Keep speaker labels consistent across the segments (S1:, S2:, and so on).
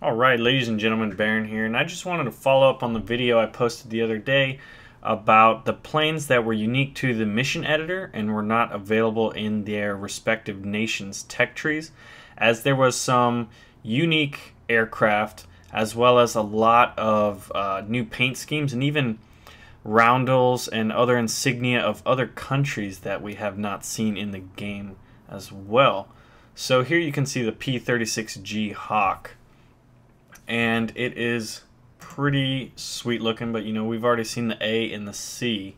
S1: Alright, ladies and gentlemen, Baron here, and I just wanted to follow up on the video I posted the other day about the planes that were unique to the mission editor and were not available in their respective nations' tech trees, as there was some unique aircraft as well as a lot of new paint schemes and even roundels and other insignia of other countries that we have not seen in the game as well. So here you can see the P-36G Hawk, and it is pretty sweet looking, but you know, we've already seen the A and the C.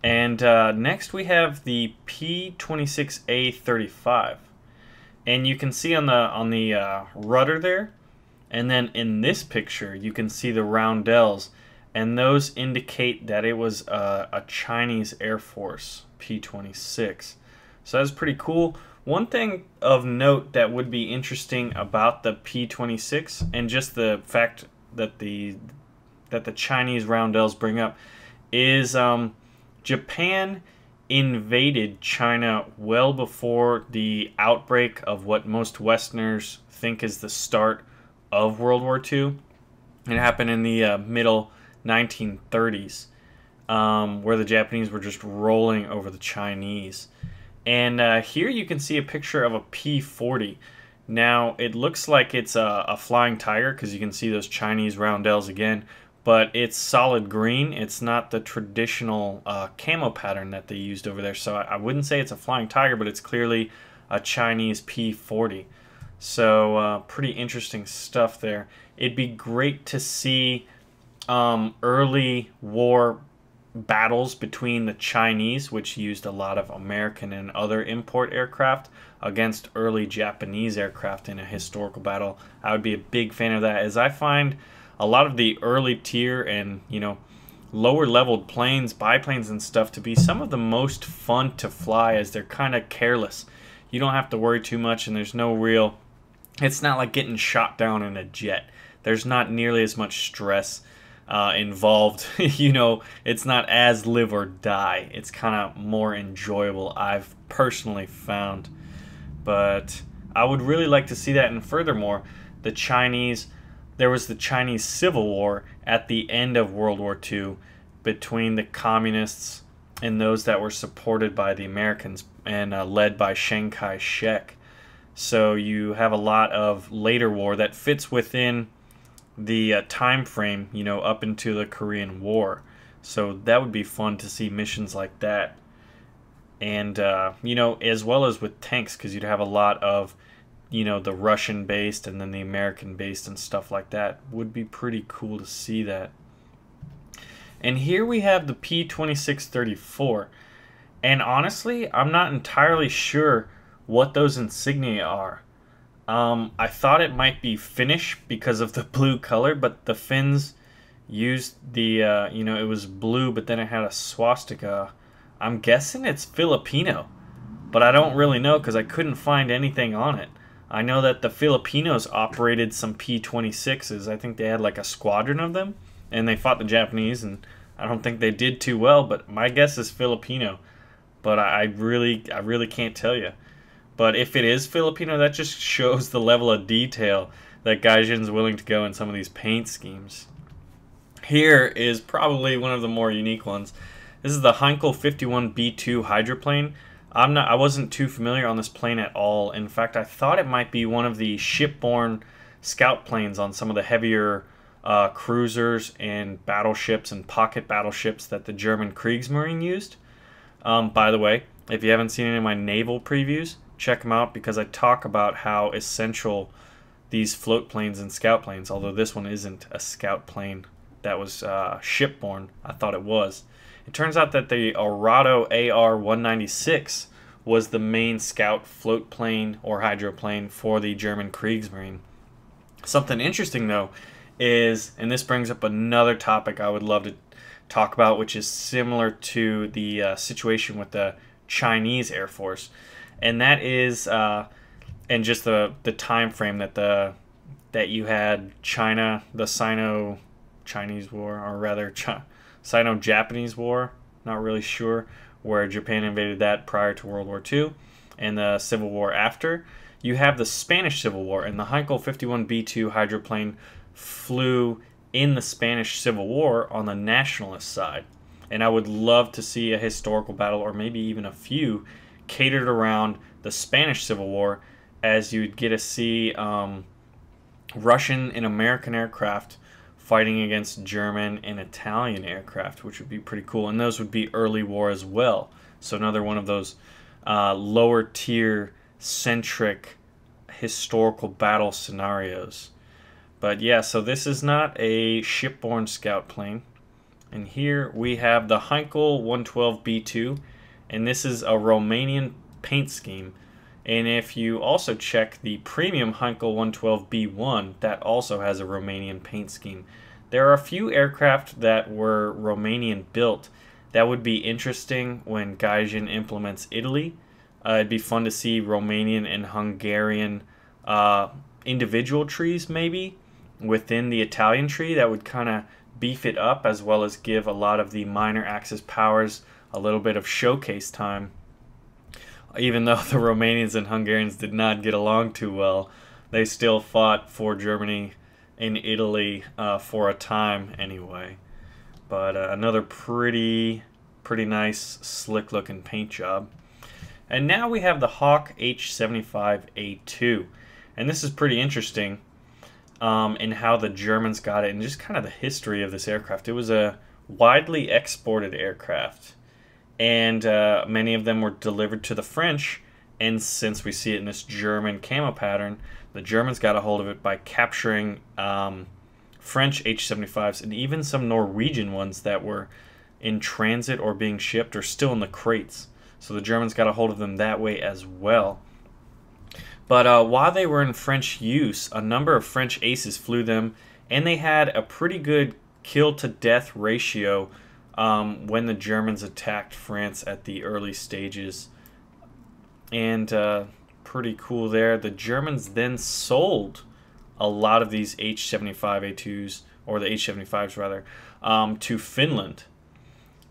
S1: And next we have the P-26A-35, and you can see on the rudder there, and then in this picture you can see the roundels, and those indicate that it was a Chinese Air Force P-26. So that's pretty cool. One thing of note that would be interesting about the P-26, and just the fact that the Chinese roundels bring up, is Japan invaded China well before the outbreak of what most Westerners think is the start of World War II. It happened in the middle 1930s, where the Japanese were just rolling over the Chinese. And here you can see a picture of a P-40. Now, it looks like it's a flying tiger because you can see those Chinese roundels again, but it's solid green. It's not the traditional camo pattern that they used over there. So I wouldn't say it's a flying tiger, but it's clearly a Chinese P-40. So pretty interesting stuff there. It'd be great to see early war battles between the Chinese, which used a lot of American and other import aircraft, against early Japanese aircraft in a historical battle. I would be a big fan of that, as I find a lot of the early tier and, you know, lower leveled planes, biplanes and stuff to be some of the most fun to fly, as they're kind of careless. You don't have to worry too much, and there's no real, it's not like getting shot down in a jet. There's not nearly as much stress involved. You know, it's not as live or die. It's kind of more enjoyable, I've personally found. But I would really like to see that. And furthermore, there was the Chinese Civil War at the end of World War II between the communists and those that were supported by the Americans and led by Chiang Kai-shek. So you have a lot of later war that fits within the time frame, you know, up into the Korean War. So that would be fun to see missions like that. And you know, as well as with tanks, because you'd have a lot of, you know, the Russian based and then the American based and stuff like that. Would be pretty cool to see that. And here we have the P-2634, and honestly, I'm not entirely sure what those insignia are. I thought it might be Finnish because of the blue color, but the Finns used the, you know, it was blue, but then it had a swastika. I'm guessing it's Filipino, but I don't really know because I couldn't find anything on it. I know that the Filipinos operated some P-26s. I think they had like a squadron of them, and they fought the Japanese, and I don't think they did too well, but my guess is Filipino. But I really can't tell you. But if it is Filipino, that just shows the level of detail that Gaijin's willing to go in some of these paint schemes. Here is probably one of the more unique ones. This is the Heichal 51B2 hydroplane. I wasn't too familiar on this plane at all. In fact, I thought it might be one of the shipborne scout planes on some of the heavier cruisers and battleships and pocket battleships that the German Kriegsmarine used. By the way, if you haven't seen any of my naval previews, check them out, because I talk about how essential these float planes and scout planes, although this one isn't a scout plane that was shipborne. I thought it was. It turns out that the Arado AR-196 was the main scout float plane or hydroplane for the German Kriegsmarine. Something interesting though is, and this brings up another topic I would love to talk about, which is similar to the situation with the Chinese Air Force, and that is and just the time frame that you had China, the Sino-Chinese War, or rather Sino-Japanese War, not really sure, where Japan invaded that prior to World War II, and the Civil War after. you have the Spanish Civil War, and the Heichal 51B2 hydroplane flew in the Spanish Civil War on the nationalist side. And I would love to see a historical battle, or maybe even a few, catered around the Spanish Civil War, as you'd get to see Russian and American aircraft fighting against German and Italian aircraft, which would be pretty cool. And those would be early war as well. So another one of those lower tier centric historical battle scenarios. But yeah, so this is not a shipborne scout plane. And here we have the Heichal 112B2, and this is a Romanian paint scheme. And if you also check the premium Heichal 112B1, that also has a Romanian paint scheme. There are a few aircraft that were Romanian built that would be interesting when Gaijin implements Italy. It'd be fun to see Romanian and Hungarian individual trees maybe within the Italian tree. That would kind of beef it up, as well as give a lot of the minor axis powers a little bit of showcase time. Even though the Romanians and Hungarians did not get along too well, they still fought for Germany and Italy for a time anyway. But another pretty nice, slick looking paint job. And now we have the Hawk H-75A2. And this is pretty interesting in how the Germans got it, and just kind of the history of this aircraft. It was a widely exported aircraft, and many of them were delivered to the French. And since we see it in this German camo pattern, the Germans got a hold of it by capturing French H-75s and even some Norwegian ones that were in transit or being shipped or still in the crates. So the Germans got a hold of them that way as well. But while they were in French use, a number of French aces flew them, and they had a pretty good kill-to-death ratio when the Germans attacked France at the early stages. And pretty cool there. The Germans then sold a lot of these H-75A2s, or the H-75s rather, to Finland.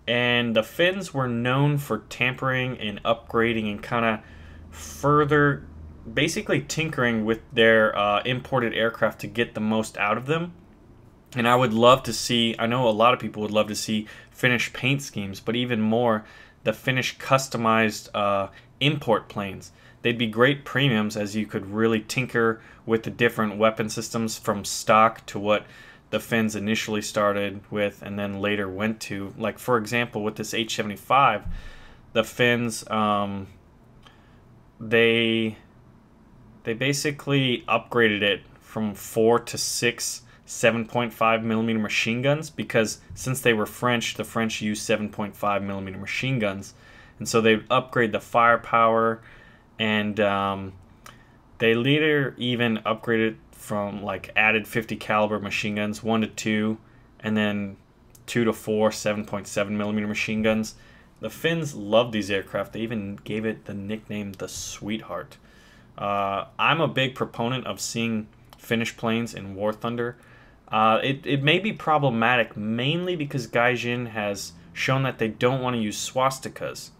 S1: And the Finns were known for tampering and upgrading and kind of further, basically tinkering with their imported aircraft to get the most out of them. And I would love to see, I know a lot of people would love to see Finnish paint schemes, but even more, the Finnish customized import planes. They'd be great premiums, as you could really tinker with the different weapon systems from stock to what the Finns initially started with and then later went to. Like, for example, with this H-75, the Finns, they basically upgraded it from 4 to 6 7.5mm machine guns, because since they were French, the French used 7.5mm machine guns. And so they upgrade the firepower, and they later even upgraded from, like, added 50 caliber machine guns, 1 to 2, and then 2 to 4 7.7mm machine guns. The Finns loved these aircraft. They even gave it the nickname the Sweetheart. I'm a big proponent of seeing Finnish planes in War Thunder. It may be problematic, mainly because Gaijin has shown that they don't want to use swastikas.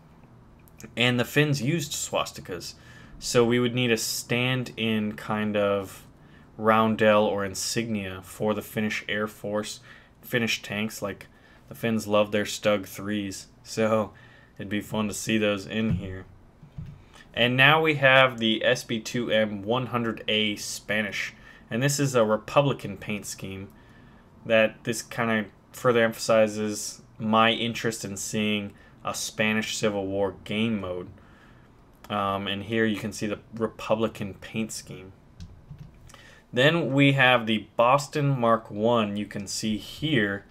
S1: And the Finns used swastikas. So we would need a stand-in kind of roundel or insignia for the Finnish Air Force, Finnish tanks. Like, the Finns love their Stug 3s. So it'd be fun to see those in here. And now we have the SB2M 100A Spanish. And this is a Republican paint scheme that this kind of further emphasizes my interest in seeing a Spanish Civil War game mode. And here you can see the Republican paint scheme. Then we have the Boston Mark I, you can see here,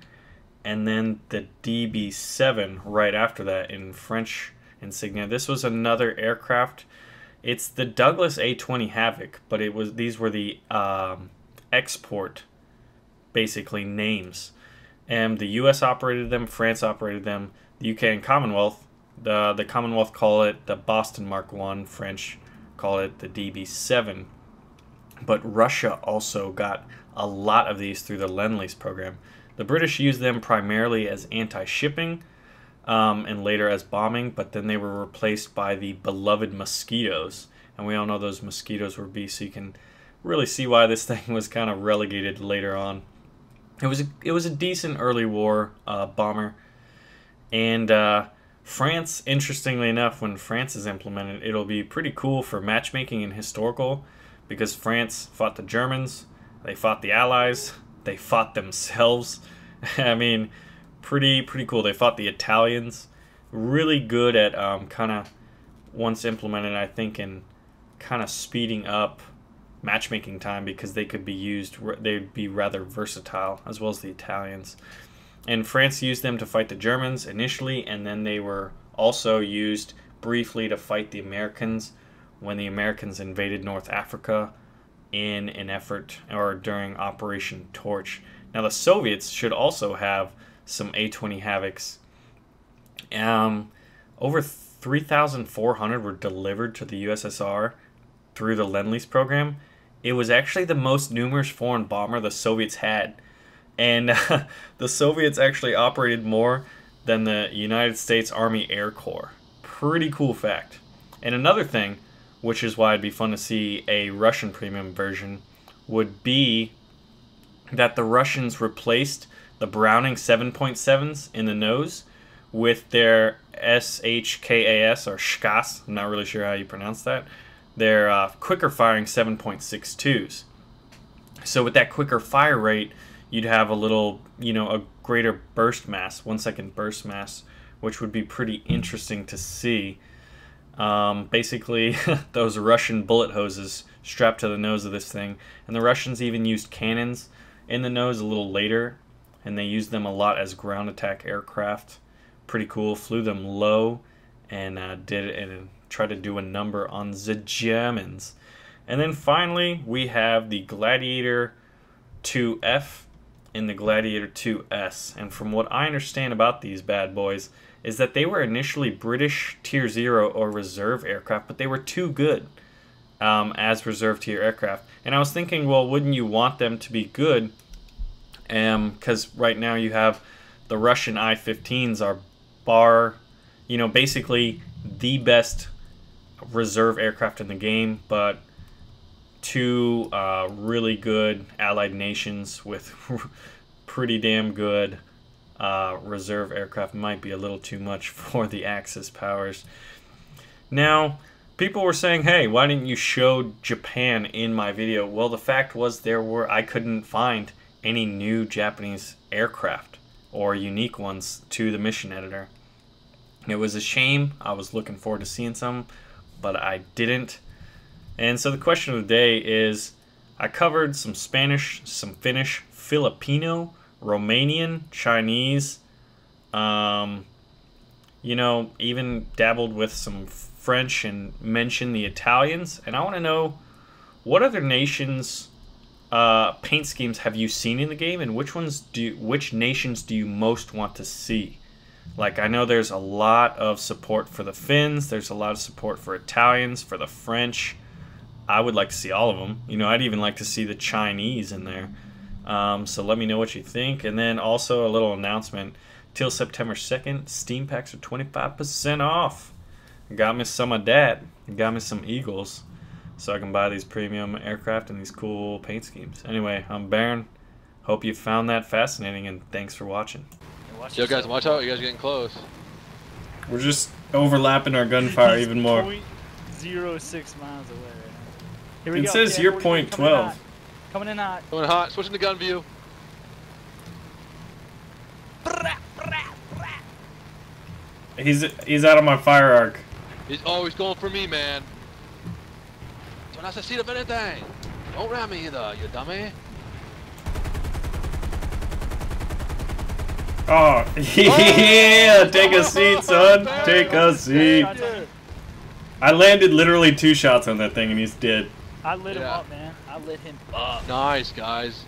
S1: and then the DB7 right after that in French insignia. This was another aircraft. It's the Douglas A-20 Havoc, but these were the export, basically, names. And the U.S. operated them, France operated them, the UK and Commonwealth. The Commonwealth call it the Boston Mark I, French call it the DB7. But Russia also got a lot of these through the Lend-Lease program. The British used them primarily as anti-shipping and later as bombing, but then they were replaced by the beloved Mosquitoes. and we all know those mosquitoes were beasts, so you can really see why this thing was kind of relegated later on. It was a decent early war bomber, and France, interestingly enough, when France is implemented, it'll be pretty cool for matchmaking and historical, because France fought the Germans, they fought the Allies, they fought themselves. I mean, pretty cool. They fought the Italians. Really good at kind of, once implemented, I think, in kind of speeding up matchmaking time, because they could be used, they'd be rather versatile, as well as the Italians. And France used them to fight the Germans initially, and then they were also used briefly to fight the Americans when the Americans invaded North Africa in an effort, or during Operation Torch. Now the Soviets should also have some A-20 Havocs. Over 3,400 were delivered to the USSR through the Lend-Lease program. It was actually the most numerous foreign bomber the Soviets had. And the Soviets actually operated more than the United States Army Air Corps. Pretty cool fact. And another thing, which is why it'd be fun to see a Russian premium version, would be that the Russians replaced the Browning 7.7s in the nose with their SHKAS, or SHKAS, I'm not really sure how you pronounce that, their quicker firing 7.62s. So with that quicker fire rate, you'd have a little, a greater burst mass, 1 second burst mass, which would be pretty interesting to see. Basically, those Russian bullet hoses strapped to the nose of this thing, and the Russians even used cannons in the nose a little later, and they used them a lot as ground attack aircraft. Pretty cool. Flew them low and did it and tried to do a number on the Germans. And then finally, we have the Gladiator 2F and the Gladiator 2S. And from what I understand about these bad boys, is that they were initially British Tier 0 or reserve aircraft, but they were too good as reserve tier aircraft. And I was thinking, well, wouldn't you want them to be good? Because right now you have the Russian I-15s are basically the best reserve aircraft in the game, but two really good allied nations with pretty damn good reserve aircraft might be a little too much for the Axis powers. Now, people were saying, hey, why didn't you show Japan in my video? Well, the fact was I couldn't find any new Japanese aircraft or unique ones to the mission editor. It was a shame. I was looking forward to seeing some, but I didn't. And so the question of the day is, I covered some Spanish, some Finnish, Filipino, Romanian, Chinese, even dabbled with some French and mentioned the Italians. And I want to know, what other nations' paint schemes have you seen in the game, and which nations do you most want to see? Like, I know there's a lot of support for the Finns, there's a lot of support for Italians, for the French. I would like to see all of them. I'd even like to see the Chinese in there. So let me know what you think. And then also a little announcement. Till September 2nd, Steam packs are 25% off. Got me some of that. Got me some Eagles, so I can buy these premium aircraft and these cool paint schemes. Anyway, I'm Baron. Hope you found that fascinating, and thanks for watching.
S2: Yo guys, watch out, you guys are getting close.
S1: We're just overlapping our gunfire even more.
S3: 0.06 miles away right now. Here we
S1: go. It says
S3: yeah,
S1: you're .12.
S3: Coming in hot.
S2: Coming hot, switching to gun view.
S1: He's out of my fire arc.
S2: He's always going for me, man. Don't necesito anything. Don't ram me either, you dummy.
S1: Oh, yeah! Take a seat, son. Take a seat. I landed literally 2 shots on that thing, and he's dead.
S3: I lit him up, man. I lit him up.
S2: Nice, guys.